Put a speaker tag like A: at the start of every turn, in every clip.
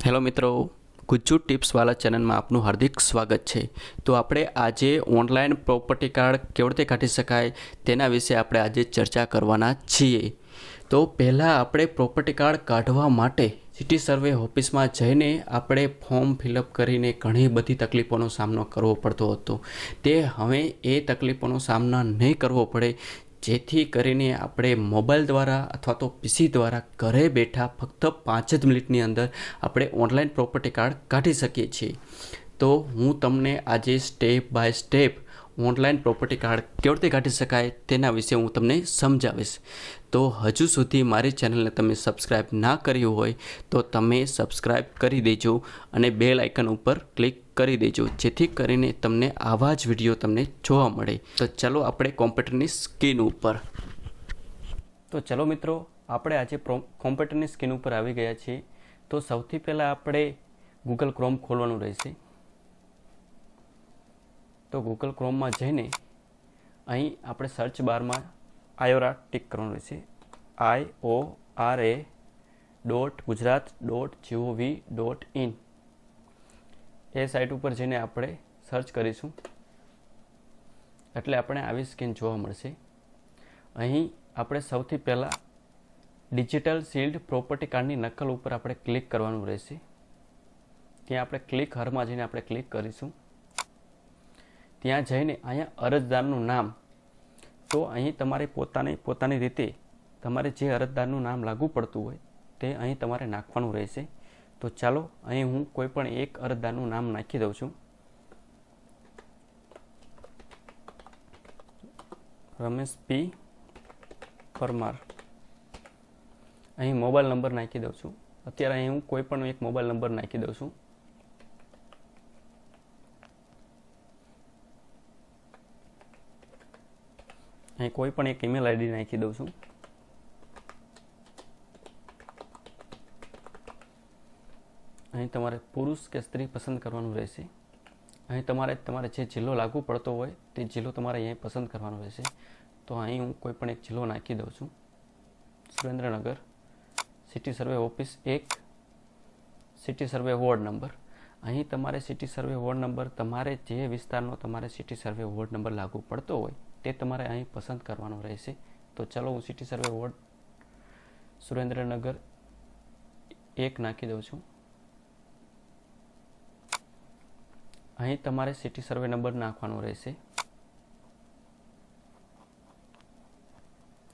A: Hello મિત્રો, ગુજ્જુ ટિપ્સવાળા ચેનલમાં આપનું હાર્દિક સ્વાગત છે। તો આપણે આજે ઓનલાઈન પ્રોપર્ટી કાર્ડ કેવી રીતે કાઢી શકાય તેના વિશે આપણે આજે ચર્ચા કરવાના છીએ। તો પહેલાં આપણે પ્રોપર્ટી કાર્ડ કાઢવા માટે સિટી સર્વે ઓફિસમાં જઈને આપણે ફોર્મ ફિલઅપ કરીને ઘણી બધી તકલીફોનો સામનો કરવો પડતો હતો। તે હવે એ તકલીફોનો સામનો નહીં કરવો પડે, જેથી કરીને આપણે મોબાઈલ દ્વારા અથવા તો પીસી દ્વારા ઘરે બેઠા ફક્ત 5 જ મિનિટની અંદર આપણે ઓનલાઈન પ્રોપર્ટી કાર્ડ કાઢી શકીએ છીએ। તો હું તમને આજે step by step online property card કેવી રીતે કાઢી શકાય તેના વિશે હું તમને સમજાવીશ। તો હજુ સુધી મારી ચેનલને તમે સબસ્ક્રાઈબ ના કર્યું હોય તો તમે સબસ્ક્રાઈબ કરી દેજો અને બેલ આઇકન ઉપર ક્લિક કરી દેજો, જેથી કરીને તમને આવા જ વિડીયો તમને જોવા મળે। તો ચાલો આપણે કોમ્પ્યુટરની સ્ક્રીન ઉપર તો ચલો મિત્રો, આપણે આજે કોમ્પ્યુટરની સ્ક્રીન ઉપર આવી ગયા છીએ। તો સૌથી પહેલાં આપણે ગૂગલ ક્રોમ ખોલવાનું રહેશે। તો ગૂગલ ક્રોમમાં જઈને અહીં આપણે સર્ચ બારમાં આયોરા ટિક કરવાનું રહેશે। iora.gujarat.gov.in એ સાઇટ ઉપર જઈને આપણે સર્ચ કરીશું એટલે આપણે આવી સ્ક્રીન જોવા મળશે। અહીં આપણે સૌથી પહેલાં ડિજિટલ સીલ્ડ પ્રોપર્ટી કાર્ડની નકલ ઉપર આપણે ક્લિક કરવાનું રહેશે। ત્યાં આપણે ક્લિક હરમાં જઈને આપણે ક્લિક કરીશું। ત્યાં જઈને અહીંયા અરજદારનું નામ, તો અહીં તમારે પોતાની રીતે તમારે જે અરજદારનું નામ લાગુ પડતું હોય તે અહીં તમારે નાખવાનું રહેશે। તો ચાલો અહીં હું કોઈ પણ એક અરજદારનું નામ નાખી દઉં છું, રમેશ પી પરમાર। અહીં મોબાઈલ નંબર નાખી દઉં છું। અત્યારે અહીં હું કોઈ પણ એક મોબાઈલ નંબર નાખી દઉં છું। અહીં કોઈ પણ એક ઈમેલ આઈડી નાખી દઉં છું। અહીં તમારે પુરુષ કે સ્ત્રી પસંદ કરવાનું રહેશે। અહીં તમારે જે જિલ્લો લાગુ પડતો હોય તે જિલ્લો તમારે અહીં પસંદ કરવાનો રહેશે। તો અહીં હું કોઈ પણ એક જિલ્લો નાખી દઉં છું, Surendranagar. City survey office 1, city survey ward number. અહીં તમારે સિટી સર્વે વોર્ડ નંબર, તમારે જે વિસ્તારનો તમારે સિટી સર્વે વોર્ડ નંબર લાગુ પડતો હોય તે તમારે અહીં પસંદ કરવાનો રહેશે। તો ચલો હું સિટી સર્વે વોર્ડ સુરેન્દ્રનગર 1 નાખી દઉં છું। અહીં તમારે સિટી સર્વે નંબર નાખવાનો રહેશે।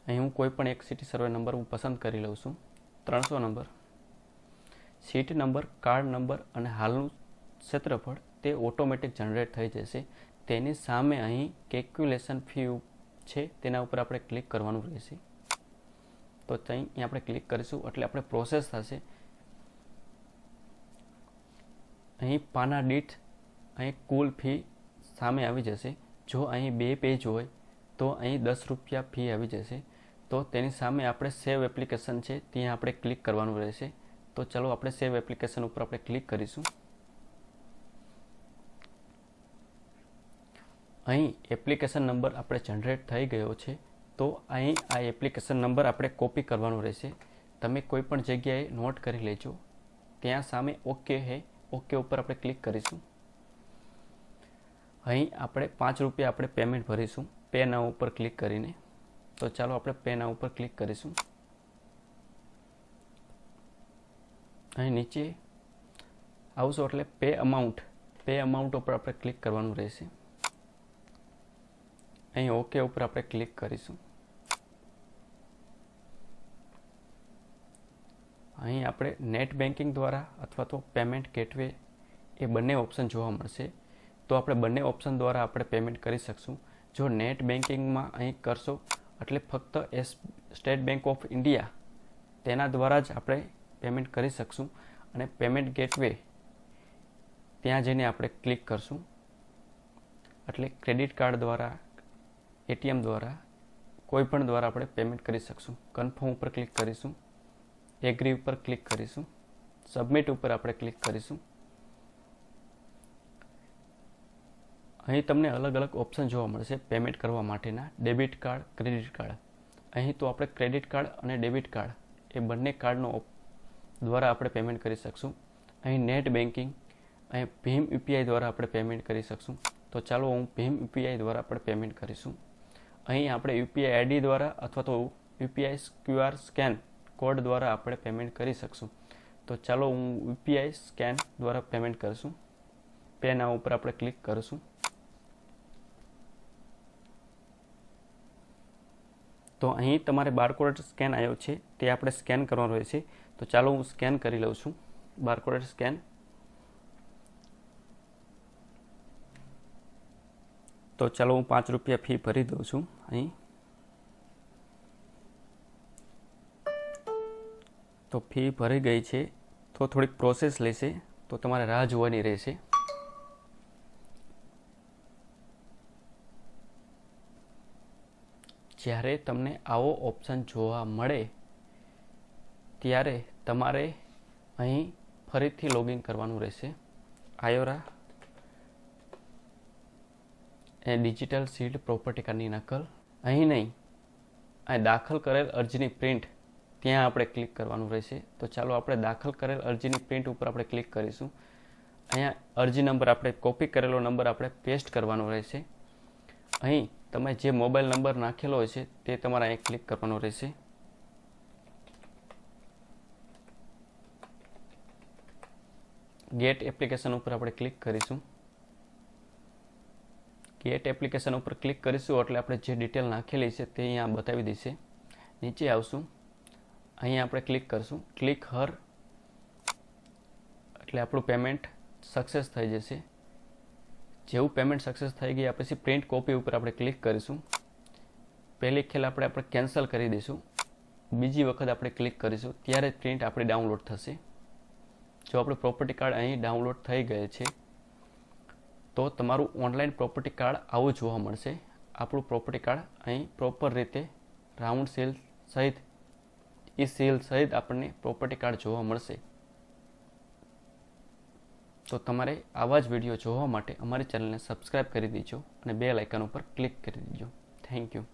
A: અહીં હું કોઈ પણ એક સિટી સર્વે નંબર હું પસંદ કરી લઉં છું, 300 number. Seat number, card number અને હાલનું ક્ષેત્રફળ તે ઓટોમેટિક જનરેટ થઈ જશે। તેની સામે અહીં કેલ્ક્યુલેશન ફી છે તેના ઉપર આપણે ક્લિક કરવાનું રહેશે। તો અહીં આપણે ક્લિક કરીશું એટલે આપણે પ્રોસેસ થશે। અહીં પાના દીઠ અહીં કુલ ફી સામે આવી જશે। જો અહીં 2 પેજ હોય તો અહીં 10 રૂપિયા ફી આવી જશે। તો તેની સામે આપણે સેવ એપ્લિકેશન છે ત્યાં આપણે ક્લિક કરવાનું રહેશે। તો ચલો આપણે સેવ એપ્લિકેશન ઉપર આપણે ક્લિક કરીશું। અહીં એપ્લિકેશન નંબર આપણે જનરેટ થઈ ગયો છે। તો અહીં આ એપ્લિકેશન નંબર આપણે કોપી કરવાનો રહેશે। તમે કોઈ પણ જગ્યાએ નોટ કરી લેજો। ત્યાં સામે ઓકે ઓકે ઉપર આપણે ક્લિક કરીશું। અહીં આપણે 5 રૂપિયા આપણે પેમેન્ટ ભરીશું પે નાઉ ઉપર ક્લિક કરીને। તો ચાલો આપણે પે નાઉ ઉપર ક્લિક કરીશું। અહીં નીચે આવશો એટલે પે અમાઉન્ટ ઉપર આપણે ક્લિક કરવાનું રહેશે। અહીં ઓકે ઉપર આપણે ક્લિક કરીશું। અહીં આપણે નેટ બેન્કિંગ દ્વારા અથવા તો પેમેન્ટ ગેટવે એ બંને ઓપ્શન જોવા મળશે। તો આપણે બંને ઓપ્શન દ્વારા આપણે પેમેન્ટ કરી શકશું। જો નેટ બેન્કિંગમાં અહીં કરશો એટલે ફક્ત સ્ટેટ બેંક ઓફ ઇન્ડિયા તેના દ્વારા જ આપણે પેમેન્ટ કરી શકશું। અને પેમેન્ટ ગેટવે ત્યાં જઈને આપણે ક્લિક કરશું એટલે ક્રેડિટ કાર્ડ દ્વારા, એટીએમ દ્વારા, કોઈ પણ દ્વારા આપણે પેમેન્ટ કરી શકશું। કન્ફર્મ ઉપર ક્લિક કરીશું, એગ્રી ઉપર ક્લિક કરીશું, સબમિટ ઉપર આપણે ક્લિક કરીશું। અહીં તમને અલગ અલગ ઓપ્શન જોવા મળશે પેમેન્ટ કરવા માટેના, ડેબિટ કાર્ડ, ક્રેડિટ કાર્ડ। અહીં તો આપણે ક્રેડિટ કાર્ડ અને ડેબિટ કાર્ડ એ બંને કાર્ડનો દ્વારા આપણે પેમેન્ટ કરી શકશું। અહીં નેટ બેન્કિંગ, અહીં ભીમ યુપીઆઈ દ્વારા આપણે પેમેન્ટ કરી શકશું. તો ચાલો હું ભીમ યુપીઆઈ દ્વારા આપણે પેમેન્ટ કરીશું. અહીં આપણે યુપીઆઈ આઈડી દ્વારા અથવા તો યુપીઆઈ QR સ્કેન કોડ દ્વારા આપણે પેમેન્ટ કરી શકશું. તો ચાલો હું યુપીઆઈ સ્કેન દ્વારા પેમેન્ટ કરીશું. પેન આ ઉપર આપણે ક્લિક કરીશું. તો અહીં તમારે બારકોડ સ્કેન આવ્યો છે તે આપણે સ્કેન કરવાનો રહેશે. તો ચાલો હું સ્કેન કરી લઉં છું બારકોડ સ્કેન. તો ચાલો હું 5 રૂપિયા ફી ભરી દઉં છું. અહીં તો ફી ભરી ગઈ છે. તો થોડીક પ્રોસેસ લેશે, તો તમારે રાહ જોવાની રહેશે. જ્યારે તમને આવો ઓપ્શન જોવા મળે ત્યારે તમારે અહીં ફરીથી લોગિન કરવાનું રહેશે. આયોરા એ ડિજિટલ સીલ્ડ પ્રોપર્ટી કાર્ડની નકલ અહીં નહીં, અહીં દાખલ કરેલ અરજીની પ્રિન્ટ ત્યાં આપણે ક્લિક કરવાનું રહેશે. તો ચાલો આપણે દાખલ કરેલ અરજીની પ્રિન્ટ ઉપર આપણે ક્લિક કરીશું. અહીંયા અરજી નંબર આપણે કોપી કરેલો નંબર આપણે પેસ્ટ કરવાનો રહેશે. અહીં તમે જે મોબાઈલ નંબર નાખેલો હોય છે તે તમારે અહીં ક્લિક કરવાનો રહેશે. ગેટ એપ્લિકેશન ઉપર આપણે ક્લિક કરીશું. ગેટ એપ્લિકેશન ઉપર ક્લિક કરીશું એટલે આપણે જે ડિટેલ નાખેલી છે તે અહીંયા બતાવી દેશે. નીચે આવશું, અહીંયા આપણે ક્લિક કરીશું. ક્લિક હર એટલે આપણું પેમેન્ટ સક્સેસ થઈ જશે. જેવું પેમેન્ટ સક્સેસ થઈ ગયા પછી પ્રિન્ટ કોપી ઉપર આપણે ક્લિક કરીશું. પહેલી ખેલ આપણે કેન્સલ કરી દઈશું. બીજી વખત આપણે ક્લિક કરીશું ત્યારે પ્રિન્ટ આપણી ડાઉનલોડ થશે. જો આપણું પ્રોપર્ટી કાર્ડ અહીં ડાઉનલોડ થઈ ગયે છે તો તમારું ઓનલાઈન પ્રોપર્ટી કાર્ડ આવું જોવા મળશે. આપણું પ્રોપર્ટી કાર્ડ અહીં પ્રોપર રીતે રાઉન્ડ સીલ સહિત એ સીલ સહિત આપણને પ્રોપર્ટી કાર્ડ જોવા મળશે. તો તમારે આવા જ વિડીયો જોવા માટે અમારી ચેનલને સબસ્ક્રાઈબ કરી દેજો અને બેલ આઇકન ઉપર ક્લિક કરી દેજો. Thank you.